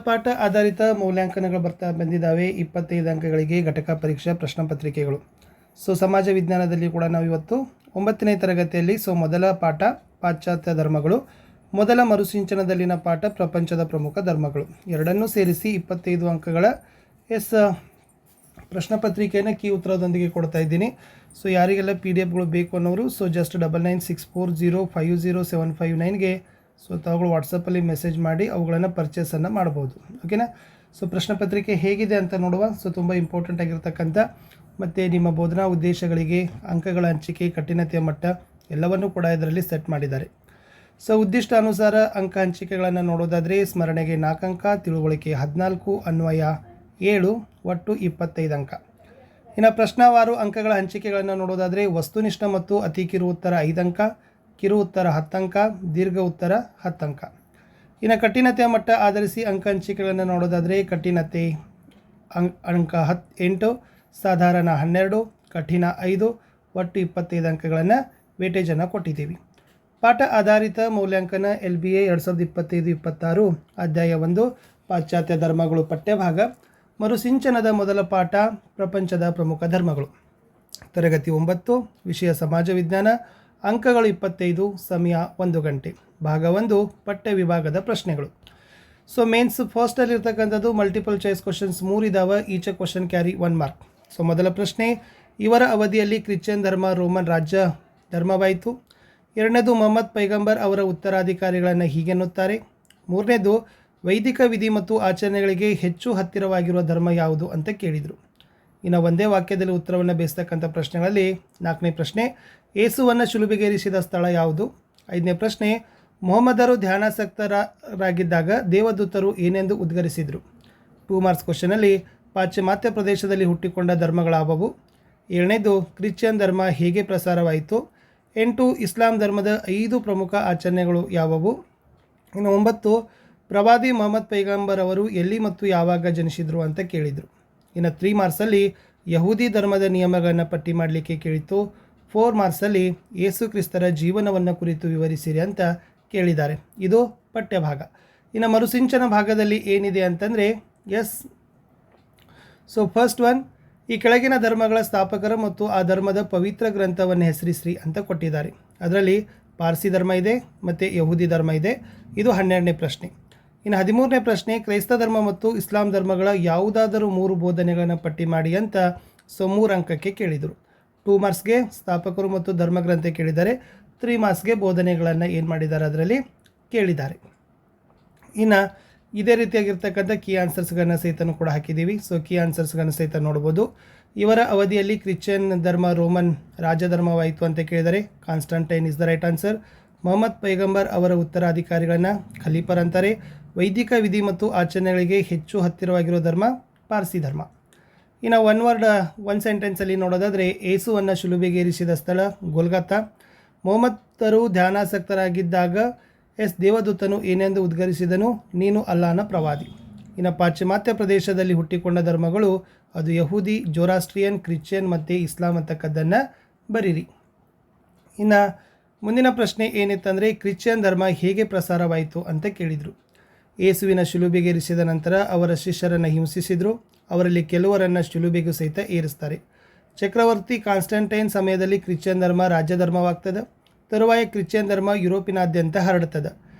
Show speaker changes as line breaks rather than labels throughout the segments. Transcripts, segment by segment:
ಪಾಠ ಆಧಾರಿತ ಮೌಲ್ಯಾಂಕನಗಳು ಬಂದಿದ್ದಾವೆ. 25 ಅಂಕಗಳಿಗೆ ಘಟಕ ಪರೀಕ್ಷಾ ಪ್ರಶ್ನೆ ಪತ್ರಿಕೆಗಳು. ಸಮಾಜ ವಿಜ್ಞಾನದಲ್ಲಿ ಕೂಡ ನಾವು ಇವತ್ತು 9ನೇ ತರಗತಿಯಲ್ಲಿ ಮೊದಲ ಪಾಠ ಪಾಶ್ಚಾತ್ಯ ಧರ್ಮಗಳು, ಮೊದಲ ಮರುಸಿಂಚನದಲ್ಲಿನ ಪಾಠ ಪ್ರಪಂಚದ ಪ್ರಮುಖ ಧರ್ಮಗಳು ಎರಡನ್ನೂ ಸೇರಿಸಿ 25 ಅಂಕಗಳ ಪ್ರಶ್ನೆ ಪತ್ರಿಕೆಯನ್ನು ಕೀ ಉತ್ತರದೊಂದಿಗೆ ಕೊಡ್ತಾ ಇದ್ದೀನಿ. ಯಾರಿಗೆಲ್ಲ PDF ಬೇಕು ಅನ್ನೋರು ಜಸ್ಟ್ 9964050759ಗೆ ತಾವುಗಳು ವಾಟ್ಸಪ್ಪಲ್ಲಿ ಮೆಸೇಜ್ ಮಾಡಿ ಅವುಗಳನ್ನು ಪರ್ಚೇಸನ್ನು ಮಾಡ್ಬೋದು. ಓಕೆನಾ. ಪ್ರಶ್ನೆ ಪತ್ರಿಕೆ ಹೇಗಿದೆ ಅಂತ ನೋಡುವ. ತುಂಬ ಇಂಪಾರ್ಟೆಂಟ್ ಆಗಿರ್ತಕ್ಕಂಥ ಮತ್ತು ನಿಮ್ಮ ಬೋಧನಾ ಉದ್ದೇಶಗಳಿಗೆ ಅಂಕಗಳ ಹಂಚಿಕೆ, ಕಠಿಣತೆಯ ಮಟ್ಟ ಎಲ್ಲವನ್ನೂ ಕೂಡ ಇದರಲ್ಲಿ ಸೆಟ್ ಮಾಡಿದ್ದಾರೆ. ಉದ್ದಿಷ್ಟ ಅನುಸಾರ ಅಂಕ ಹಂಚಿಕೆಗಳನ್ನು ನೋಡೋದಾದರೆ ಸ್ಮರಣೆಗೆ 4 ಅಂಕ, ತಿಳುವಳಿಕೆ 14, ಅನ್ವಯ 7, ಒಟ್ಟು 25 ಅಂಕ. ಇನ್ನು ಪ್ರಶ್ನಾವಾರು ಅಂಕಗಳ ಹಂಚಿಕೆಗಳನ್ನು ನೋಡೋದಾದರೆ ವಸ್ತುನಿಷ್ಠ ಮತ್ತು ಅತಿ ಕಿರು ಉತ್ತರ 5 ಅಂಕ, ಕಿರು ಉತ್ತರ 10 ಅಂಕ, ದೀರ್ಘ ಉತ್ತರ 10 ಅಂಕ. ಇನ್ನು ಕಠಿಣತೆಯ ಮಟ್ಟ ಆಧರಿಸಿ ಅಂಕ ಹಂಚಿಕೆಗಳನ್ನು ನೋಡೋದಾದರೆ ಕಠಿಣತೆ ಅಂಕ 8, ಸಾಧಾರಣ 12, ಕಠಿಣ 5, ಒಟ್ಟು 25 ಅಂಕಗಳನ್ನು ವೇಟೇಜನ್ನು ಕೊಟ್ಟಿದ್ದೀವಿ. ಪಾಠ ಆಧಾರಿತ ಮೌಲ್ಯಾಂಕನ LBA 2025-26 ಅಧ್ಯಾಯ 1 ಪಾಶ್ಚಾತ್ಯ ಧರ್ಮಗಳು ಪಠ್ಯಭಾಗ ಮರುಸಿಂಚನದ ಮೊದಲ ಪಾಠ ಪ್ರಪಂಚದ ಪ್ರಮುಖ ಧರ್ಮಗಳು, ತರಗತಿ 9, ವಿಷಯ ಸಮಾಜ ವಿಜ್ಞಾನ, ಅಂಕಗಳು 25, ಸಮಯ 1 ಗಂಟೆ. ಭಾಗ 1 ಪಠ್ಯ ವಿಭಾಗದ ಪ್ರಶ್ನೆಗಳು. ಮೇನ್ಸ್ ಫಸ್ಟಲ್ಲಿರ್ತಕ್ಕಂಥದ್ದು ಮಲ್ಟಿಪಲ್ ಚಾಯ್ಸ್ ಕ್ವಶನ್ಸ್ 3 ಇದ್ದಾವೆ. Each question carry 1 mark. ಮೊದಲ ಪ್ರಶ್ನೆ, ಇವರ ಅವಧಿಯಲ್ಲಿ ಕ್ರಿಶ್ಚಿಯನ್ ಧರ್ಮ ರೋಮನ್ ರಾಜ್ಯ ಧರ್ಮವಾಯಿತು. ಎರಡನೇದು, ಮೊಹಮ್ಮದ್ ಪೈಗಂಬರ್ ಅವರ ಉತ್ತರಾಧಿಕಾರಿಗಳನ್ನು ಹೀಗೆನ್ನುತ್ತಾರೆ. ಮೂರನೇದು, ವೈದಿಕ ವಿಧಿ ಮತ್ತು ಆಚರಣೆಗಳಿಗೆ ಹೆಚ್ಚು ಹತ್ತಿರವಾಗಿರುವ ಧರ್ಮ ಯಾವುದು ಅಂತ ಕೇಳಿದರು. ಇನ್ನು ಒಂದೇ ವಾಕ್ಯದಲ್ಲಿ ಉತ್ತರವನ್ನು ಬೇಯಿಸ್ತಕ್ಕಂಥ ಪ್ರಶ್ನೆಗಳಲ್ಲಿ 4ನೇ ಪ್ರಶ್ನೆ, ಯೇಸುವನ್ನು ಶಿಲುಬೆಗೇರಿಸಿದ ಸ್ಥಳ ಯಾವುದು. 5ನೇ ಪ್ರಶ್ನೆ, ಮೊಹಮ್ಮದರು ಧ್ಯಾನಾಸಕ್ತರಾಗಿದ್ದಾಗ ದೇವದೂತರು ಏನೆಂದು ಉದ್ಗರಿಸಿದರು. 2 ಮಾರ್ಕ್ಸ್ ಕ್ವಶನಲ್ಲಿ ಪಾಶ್ಚಿಮಾತ್ಯ ಪ್ರದೇಶದಲ್ಲಿ ಹುಟ್ಟಿಕೊಂಡ ಧರ್ಮಗಳಾವವು. 7ನೇದು, ಕ್ರಿಶ್ಚಿಯನ್ ಧರ್ಮ ಹೇಗೆ ಪ್ರಸಾರವಾಯಿತು. 8, ಇಸ್ಲಾಂ ಧರ್ಮದ 5 ಪ್ರಮುಖ ಆಚರಣೆಗಳು ಯಾವುವು. ಇನ್ನು 9, ಪ್ರವಾದಿ ಮೊಹಮ್ಮದ್ ಪೈಗಂಬರ್ ಅವರು ಎಲ್ಲಿ ಮತ್ತು ಯಾವಾಗ ಜನಿಸಿದರು ಅಂತ ಕೇಳಿದರು. ಇನ್ನು 3 ಮಾರ್ಕ್ಸಲ್ಲಿ ಯಹೂದಿ ಧರ್ಮದ ನಿಯಮಗಳನ್ನು ಪಟ್ಟಿ ಮಾಡಲಿಕ್ಕೆ ಕೇಳಿತು. 4 ಮಾರ್ಕ್ಸಲ್ಲಿ ಯೇಸು ಕ್ರಿಸ್ತರ ಜೀವನವನ್ನು ಕುರಿತು ವಿವರಿಸಿರಿ ಅಂತ ಕೇಳಿದ್ದಾರೆ. ಇದು ಪಠ್ಯಭಾಗ. ಇನ್ನು ಮರುಸಿಂಚನ ಭಾಗದಲ್ಲಿ ಏನಿದೆ ಅಂತಂದರೆ ಫಸ್ಟ್ ಒನ್, ಈ ಕೆಳಗಿನ ಧರ್ಮಗಳ ಸ್ಥಾಪಕರು ಮತ್ತು ಆ ಧರ್ಮದ ಪವಿತ್ರ ಗ್ರಂಥವನ್ನು ಹೆಸರಿಸ್ರಿ ಅಂತ ಕೊಟ್ಟಿದ್ದಾರೆ. ಅದರಲ್ಲಿ ಪಾರ್ಸಿ ಧರ್ಮ ಇದೆ ಮತ್ತು ಯಹೂದಿ ಧರ್ಮ ಇದೆ. ಇದು 12ನೇ ಪ್ರಶ್ನೆ. ಇನ್ನು 13ನೇ ಪ್ರಶ್ನೆ, ಕ್ರೈಸ್ತ ಧರ್ಮ ಮತ್ತು ಇಸ್ಲಾಂ ಧರ್ಮಗಳ ಯಾವುದಾದರೂ 3 ಬೋಧನೆಗಳನ್ನು ಪಟ್ಟಿ ಮಾಡಿ ಅಂತ 3 ಅಂಕಕ್ಕೆ ಕೇಳಿದರು. 2 ಮಾರ್ಕ್ಸ್ಗೆ ಸ್ಥಾಪಕರು ಮತ್ತು ಧರ್ಮಗ್ರಂಥ ಕೇಳಿದ್ದಾರೆ. 3 ಮಾರ್ಕ್ಸ್ಗೆ ಬೋಧನೆಗಳನ್ನು ಏನು ಮಾಡಿದ್ದಾರೆ ಅದರಲ್ಲಿ ಕೇಳಿದ್ದಾರೆ. ಇನ್ನು ಇದೇ ರೀತಿಯಾಗಿರ್ತಕ್ಕಂಥ ಕೀ ಆನ್ಸರ್ಸ್ಗಳನ್ನು ಸಹಿತ ಕೂಡ ಹಾಕಿದ್ದೀವಿ. ಕೀ ಆನ್ಸರ್ಸ್ಗಳನ್ನು ಸಹಿತ ನೋಡ್ಬೋದು. ಇವರ ಅವಧಿಯಲ್ಲಿ ಕ್ರಿಶ್ಚಿಯನ್ ಧರ್ಮ ರೋಮನ್ ರಾಜಧರ್ಮವಾಯಿತು ಅಂತ ಕೇಳಿದರೆ Constantine is the right answer. Muhammad ಪೈಗಂಬರ್ ಅವರ ಉತ್ತರಾಧಿಕಾರಿಗಳನ್ನು ಖಲೀಫರ್ ಅಂತಾರೆ. ವೈದಿಕ ವಿಧಿ ಮತ್ತು ಆಚರಣೆಗಳಿಗೆ ಹೆಚ್ಚು ಹತ್ತಿರವಾಗಿರೋ ಧರ್ಮ ಪಾರ್ಸಿ ಧರ್ಮ. ಇನ್ನು ಒನ್ ಸೆಂಟೆನ್ಸಲ್ಲಿ ನೋಡೋದಾದರೆ ಯೇಸುವನ್ನು ಶಿಲುಬೆಗೇರಿಸಿದ ಸ್ಥಳ ಗೋಲ್ಗತಾ. ಮೊಹಮ್ಮದರು ಧ್ಯಾನಾಸಕ್ತರಾಗಿದ್ದಾಗ ದೇವದೂತನು ಏನೆಂದು ಉದ್ಗರಿಸಿದನು, ನೀನು ಅಲ್ಲಾಹನ ಪ್ರವಾದಿ. ಇನ್ನು ಪಾಶ್ಚಿಮಾತ್ಯ ಪ್ರದೇಶದಲ್ಲಿ ಹುಟ್ಟಿಕೊಂಡ ಧರ್ಮಗಳು ಅದು ಯಹೂದಿ, ಜೋರಾಸ್ಟ್ರಿಯನ್, ಕ್ರಿಶ್ಚಿಯನ್ ಮತ್ತು ಇಸ್ಲಾಂ ಅಂತಕ್ಕದ್ದನ್ನು ಬರೀರಿ. ಇನ್ನು ಮುಂದಿನ ಪ್ರಶ್ನೆ ಏನಿತ್ತಂದರೆ ಕ್ರಿಶ್ಚಿಯನ್ ಧರ್ಮ ಹೇಗೆ ಪ್ರಸಾರವಾಯಿತು ಅಂತ ಕೇಳಿದರು. ಯೇಸುವಿನ ಶಿಲುಬೆಗೇರಿಸಿದ ನಂತರ ಅವರ ಶಿಷ್ಯರನ್ನು ಹಿಂಸಿಸಿದರು. ಅವರಲ್ಲಿ ಕೆಲವರನ್ನು ಶಿಲುಬೆಗೂ ಸಹಿತ ಏರಿಸ್ತಾರೆ. ಚಕ್ರವರ್ತಿ ಕಾನ್ಸ್ಟಂಟೈನ್ ಸಮಯದಲ್ಲಿ ಕ್ರಿಶ್ಚಿಯನ್ ಧರ್ಮ ರಾಜ್ಯ ಧರ್ಮವಾಗ್ತದೆ. ತರುವಾಯ ಕ್ರಿಶ್ಚಿಯನ್ ಧರ್ಮ ಯುರೋಪಿನಾದ್ಯಂತ ಹರಡುತ್ತದೆ.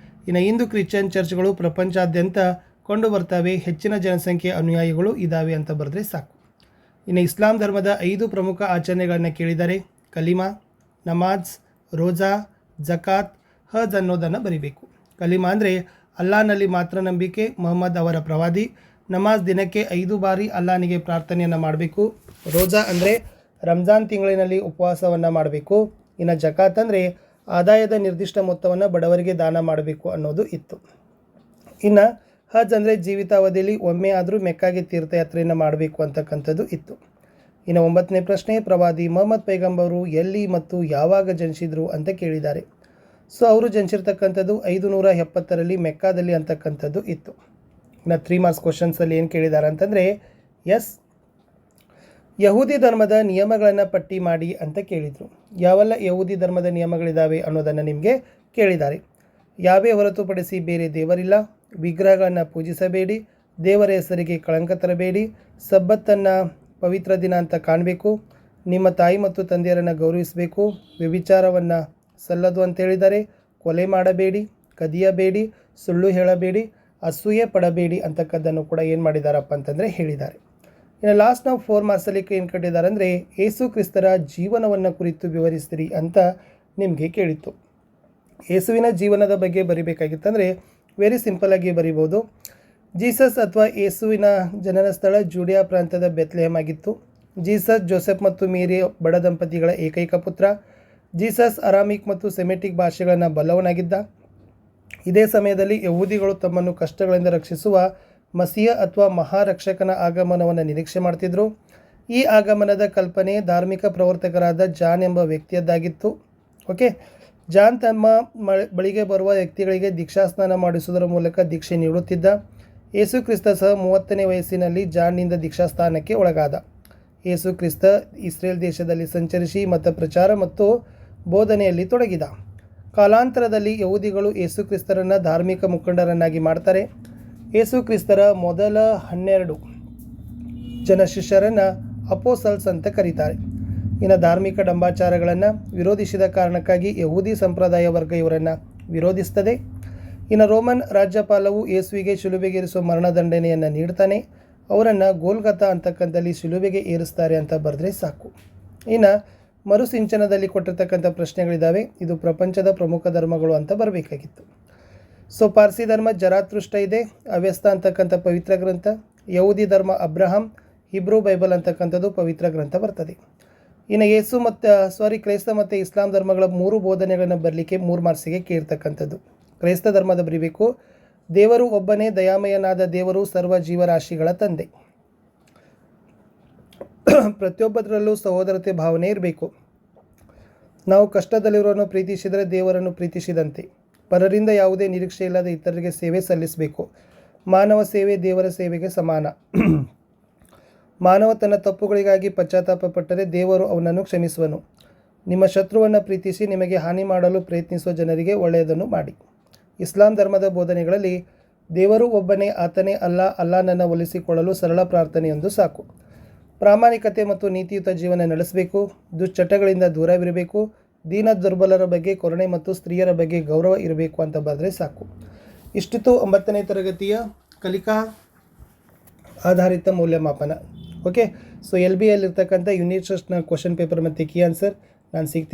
ಇನ್ನು ಇಂದು ಕ್ರಿಶ್ಚಿಯನ್ ಚರ್ಚ್ಗಳು ಪ್ರಪಂಚಾದ್ಯಂತ ಕೊಂಡು ಬರ್ತವೆ. ಹೆಚ್ಚಿನ ಜನಸಂಖ್ಯೆಯ ಅನುಯಾಯಿಗಳು ಇದ್ದಾವೆ ಅಂತ ಬರೆದ್ರೆ ಸಾಕು. ಇನ್ನು ಇಸ್ಲಾಂ ಧರ್ಮದ 5 ಪ್ರಮುಖ ಆಚರಣೆಗಳನ್ನು ಕೇಳಿದ್ದಾರೆ. ಕಲಿಮಾ, ನಮಾಜ್, ರೋಜಾ, ಜಕಾತ್, ಹಜ್ ಅನ್ನೋದನ್ನು ಬರಿಬೇಕು. ಕಲಿಮಾ ಅಂದರೆ ಅಲ್ಲಾಹನಲ್ಲಿ ಮಾತ್ರ ನಂಬಿಕೆ, ಮೊಹಮ್ಮದ್ ಅವರ ಪ್ರವಾದಿ. ನಮಾಜ್ ದಿನಕ್ಕೆ 5 ಬಾರಿ ಅಲ್ಲಾಹನಿಗೆ ಪ್ರಾರ್ಥನೆಯನ್ನು ಮಾಡಬೇಕು. ರೋಜಾ ಅಂದರೆ ರಂಜಾನ್ ತಿಂಗಳಿನಲ್ಲಿ ಉಪವಾಸವನ್ನು ಮಾಡಬೇಕು. ಇನ್ನು ಜಕಾತ್ ಅಂದರೆ ಆದಾಯದ ನಿರ್ದಿಷ್ಟ ಮೊತ್ತವನ್ನು ಬಡವರಿಗೆ ದಾನ ಮಾಡಬೇಕು ಅನ್ನೋದು ಇತ್ತು. ಇನ್ನು ಹಜ್ ಅಂದರೆ ಜೀವಿತಾವಧಿಯಲ್ಲಿ ಒಮ್ಮೆ ಆದರೂ ಮೆಕ್ಕಾಗೆ ತೀರ್ಥಯಾತ್ರೆಯನ್ನು ಮಾಡಬೇಕು ಅಂತಕ್ಕಂಥದ್ದು ಇತ್ತು. ಇನ್ನು 9ನೇ ಪ್ರಶ್ನೆ, ಪ್ರವಾದಿ ಮೊಹಮ್ಮದ್ ಪೈಗಂಬರು ಎಲ್ಲಿ ಮತ್ತು ಯಾವಾಗ ಜನಿಸಿದರು ಅಂತ ಕೇಳಿದ್ದಾರೆ. ಅವರು ಜನಿಸಿರ್ತಕ್ಕಂಥದ್ದು 570ರಲ್ಲಿ ಮೆಕ್ಕಾದಲ್ಲಿ ಅಂತಕ್ಕಂಥದ್ದು ಇತ್ತು. ಇನ್ನು 3 ಮಾರ್ಕ್ಸ್ ಕ್ವಶನ್ಸಲ್ಲಿ ಏನು ಕೇಳಿದ್ದಾರೆ ಅಂತಂದರೆ ಯಹೂದಿ ಧರ್ಮದ ನಿಯಮಗಳನ್ನು ಪಟ್ಟಿ ಮಾಡಿ ಅಂತ ಕೇಳಿದರು. ಯಾವೆಲ್ಲ ಯಹೂದಿ ಧರ್ಮದ ನಿಯಮಗಳಿದ್ದಾವೆ ಅನ್ನೋದನ್ನು ನಿಮಗೆ ಕೇಳಿದ್ದಾರೆ. ಯಾವೇ ಹೊರತುಪಡಿಸಿ ಬೇರೆ ದೇವರಿಲ್ಲ, ವಿಗ್ರಹಗಳನ್ನು ಪೂಜಿಸಬೇಡಿ, ದೇವರ ಹೆಸರಿಗೆ ಕಳಂಕ ತರಬೇಡಿ, ಸಬ್ಬತ್ತನ್ನು ಪವಿತ್ರ ದಿನ ಅಂತ ಕಾಣಬೇಕು, ನಿಮ್ಮ ತಾಯಿ ಮತ್ತು ತಂದೆಯರನ್ನು ಗೌರವಿಸಬೇಕು, ವ್ಯಭಿಚಾರವನ್ನು ಸಲ್ಲದು ಅಂತ ಹೇಳಿದ್ದಾರೆ, ಕೊಲೆ ಮಾಡಬೇಡಿ, ಕದಿಯಬೇಡಿ, ಸುಳ್ಳು ಹೇಳಬೇಡಿ, ಅಸೂಯೆ ಪಡಬೇಡಿ ಅಂತಕ್ಕದ್ದನ್ನು ಕೂಡ ಏನು ಮಾಡಿದಾರಪ್ಪ ಅಂತಂದರೆ ಹೇಳಿದ್ದಾರೆ. ಇನ್ನು ಲಾಸ್ಟ್ ನಾವು 4 ಮಾರ್ಕ್ಸಲ್ಲಿ ಏನು ಕಟ್ಟಿದ್ದಾರೆ ಅಂದರೆ ಯೇಸು ಕ್ರಿಸ್ತರ ಜೀವನವನ್ನು ಕುರಿತು ವಿವರಿಸಿರಿ ಅಂತ ನಿಮಗೆ ಕೇಳಿತ್ತು. ಯೇಸುವಿನ ಜೀವನದ ಬಗ್ಗೆ ಬರಿಬೇಕಾಗಿತ್ತಂದರೆ ವೆರಿ ಸಿಂಪಲ್ಲಾಗಿ ಬರಿಬೋದು. ಜೀಸಸ್ ಅಥವಾ ಯೇಸುವಿನ ಜನನ ಸ್ಥಳ ಜೂಡಿಯಾ ಪ್ರಾಂತ್ಯದ ಬೆತ್ಲೆಹೇಮ್ ಆಗಿತ್ತು. ಜೀಸಸ್ ಜೋಸೆಫ್ ಮತ್ತು ಮೇರಿ ಬಡ ದಂಪತಿಗಳ ಏಕೈಕ ಪುತ್ರ. ಜೀಸಸ್ ಅರಾಮಿಕ್ ಮತ್ತು ಸೆಮೆಟಿಕ್ ಭಾಷೆಗಳನ್ನು ಬಲ್ಲವನಾಗಿದ್ದ. ಇದೇ ಸಮಯದಲ್ಲಿ ಯಹೂದಿಗಳು ತಮ್ಮನ್ನು ಕಷ್ಟಗಳಿಂದ ರಕ್ಷಿಸುವ ಮಸಿಯ ಅಥವಾ ಮಹಾರಕ್ಷಕನ ಆಗಮನವನ್ನು ನಿರೀಕ್ಷೆ ಮಾಡ್ತಿದ್ರು. ಈ ಆಗಮನದ ಕಲ್ಪನೆ ಧಾರ್ಮಿಕ ಪ್ರವರ್ತಕರಾದ ಜಾನ್ ಎಂಬ ವ್ಯಕ್ತಿಯದ್ದಾಗಿತ್ತು. ಓಕೆ, ಜಾನ್ ತಮ್ಮ ಬಳಿಗೆ ಬರುವ ವ್ಯಕ್ತಿಗಳಿಗೆ ದೀಕ್ಷಾಸ್ನಾನ ಮಾಡಿಸುವುದರ ಮೂಲಕ ದೀಕ್ಷೆ ನೀಡುತ್ತಿದ್ದ. ಯೇಸು ಕ್ರಿಸ್ತ ಸಹ 30ನೇ ವಯಸ್ಸಿನಲ್ಲಿ ಜಾನ್ನಿಂದ ದೀಕ್ಷಾಸ್ನಾನಕ್ಕೆ ಒಳಗಾದ. ಯೇಸು ಕ್ರಿಸ್ತ ಇಸ್ರೇಲ್ ದೇಶದಲ್ಲಿ ಸಂಚರಿಸಿ ಮತ ಪ್ರಚಾರ ಮತ್ತು ಬೋಧನೆಯಲ್ಲಿ ತೊಡಗಿದ. ಕಾಲಾಂತರದಲ್ಲಿ ಯಹೂದಿಗಳು ಯೇಸು ಕ್ರಿಸ್ತರನ್ನು ಧಾರ್ಮಿಕ ಮುಖಂಡರನ್ನಾಗಿ ಮಾಡ್ತಾರೆ. ಯೇಸು ಕ್ರಿಸ್ತರ ಮೊದಲ 12 ಜನ ಶಿಷ್ಯರನ್ನು ಅಪೋಸಲ್ಸ್ ಅಂತ ಕರೀತಾರೆ. ಇನ್ನು ಧಾರ್ಮಿಕ ಡಂಬಾಚಾರಗಳನ್ನು ವಿರೋಧಿಸಿದ ಕಾರಣಕ್ಕಾಗಿ ಯಹೂದಿ ಸಂಪ್ರದಾಯ ವರ್ಗ ಇವರನ್ನು ವಿರೋಧಿಸ್ತದೆ. ಇನ್ನು ರೋಮನ್ ರಾಜ್ಯಪಾಲವು ಯೇಸುವಿಗೆ ಶಿಲುಬೆಗೇರಿಸುವ ಮರಣದಂಡನೆಯನ್ನು ನೀಡ್ತಾನೆ. ಅವರನ್ನು ಗೋಲ್ಗತಾ ಅಂತಕ್ಕಂಥಲ್ಲಿ ಶಿಲುಬೆಗೆ ಏರಿಸ್ತಾರೆ ಅಂತ ಬರೆದ್ರೆ ಸಾಕು. ಇನ್ನು ಮರುಸಿಂಚನದಲ್ಲಿ ಕೊಟ್ಟಿರ್ತಕ್ಕಂಥ ಪ್ರಶ್ನೆಗಳಿದ್ದಾವೆ. ಇದು ಪ್ರಪಂಚದ ಪ್ರಮುಖ ಧರ್ಮಗಳು ಅಂತ ಬರಬೇಕಾಗಿತ್ತು. ಸೊ ಪಾರ್ಸಿ ಧರ್ಮ ಜರಾತೃಷ್ಟ ಇದೆ, ಅವ್ಯಸ್ತ ಅಂತಕ್ಕಂಥ ಪವಿತ್ರ ಗ್ರಂಥ. ಯಹೂದಿ ಧರ್ಮ ಅಬ್ರಹಾಂ, ಹಿಬ್ರೂ ಬೈಬಲ್ ಅಂತಕ್ಕಂಥದ್ದು ಪವಿತ್ರ ಗ್ರಂಥ ಬರ್ತದೆ. ಇನ್ನು ಯೇಸು ಮತ್ತು ಕ್ರೈಸ್ತ ಮತ್ತು ಇಸ್ಲಾಂ ಧರ್ಮಗಳ 3 ಬೋಧನೆಗಳನ್ನು ಬರಲಿಕ್ಕೆ 3 ಮಾರ್ಕ್ಸಿಗೆ ಕೇಳ್ತಕ್ಕಂಥದ್ದು. ಕ್ರೈಸ್ತ ಧರ್ಮದ ಬರೀಬೇಕು, ದೇವರು ಒಬ್ಬನೇ, ದಯಾಮಯನಾದ ದೇವರು ಸರ್ವ ಜೀವರಾಶಿಗಳ ತಂದೆ. ಪ್ರತಿಯೊಬ್ಬರಲ್ಲೂ ಸಹೋದರತೆ ಭಾವನೆ ಇರಬೇಕು. ನಾವು ಕಷ್ಟದಲ್ಲಿರೋರನ್ನು ಪ್ರೀತಿಸಿದರೆ ದೇವರನ್ನು ಪ್ರೀತಿಸಿದಂತೆ. ಪರರಿಂದ ಯಾವುದೇ ನಿರೀಕ್ಷೆ ಇಲ್ಲದೆ ಇತರರಿಗೆ ಸೇವೆ ಸಲ್ಲಿಸಬೇಕು. ಮಾನವ ಸೇವೆ ದೇವರ ಸೇವೆಗೆ ಸಮಾನ. ಮಾನವ ತನ್ನ ತಪ್ಪುಗಳಿಗಾಗಿ ಪಶ್ಚಾತ್ತಾಪ ಪಟ್ಟರೆ ದೇವರು ಅವನನ್ನು ಕ್ಷಮಿಸುವನು. ನಿಮ್ಮ ಶತ್ರುವನ್ನು ಪ್ರೀತಿಸಿ, ನಿಮಗೆ ಹಾನಿ ಮಾಡಲು ಪ್ರಯತ್ನಿಸುವ ಜನರಿಗೆ ಒಳ್ಳೆಯದನ್ನು ಮಾಡಿ. ಇಸ್ಲಾಂ ಧರ್ಮದ ಬೋಧನೆಗಳಲ್ಲಿ ದೇವರು ಒಬ್ಬನೇ, ಆತನೇ ಅಲ್ಲಾಹನನ್ನು ಒಲಿಸಿಕೊಳ್ಳಲು ಸರಳ ಪ್ರಾರ್ಥನೆಯೊಂದು ಸಾಕು. ಪ್ರಾಮಾಣಿಕತೆ ಮತ್ತು ನೀತಿಯುತ ಜೀವನ ನಡೆಸಬೇಕು. ದುಶ್ಚಟಗಳಿಂದ ದೂರವಿರಬೇಕು. ದೀನ ದುರ್ಬಲರ ಬಗ್ಗೆ ಕರುಣೆ ಮತ್ತು ಸ್ತ್ರೀಯರ ಬಗ್ಗೆ ಗೌರವ ಇರಬೇಕು ಅಂತ ಬರೆದ್ರೆ ಸಾಕು. ಇಷ್ಟಿತ್ತು 9ನೇ ತರಗತಿಯ ಕಲಿಕಾ ಆಧಾರಿತ ಮೌಲ್ಯಮಾಪನ. ಓಕೆ, ಸೊ LBಯಲ್ಲಿರ್ತಕ್ಕಂಥ ಯೂನಿಟ್ ಟೆಸ್ಟ್ನ ಕ್ವಶನ್ ಪೇಪರ್ ಮತ್ತು ಕೀ ಆನ್ಸರ್ ನಾನು ಸಿಗ್ತೀನಿ.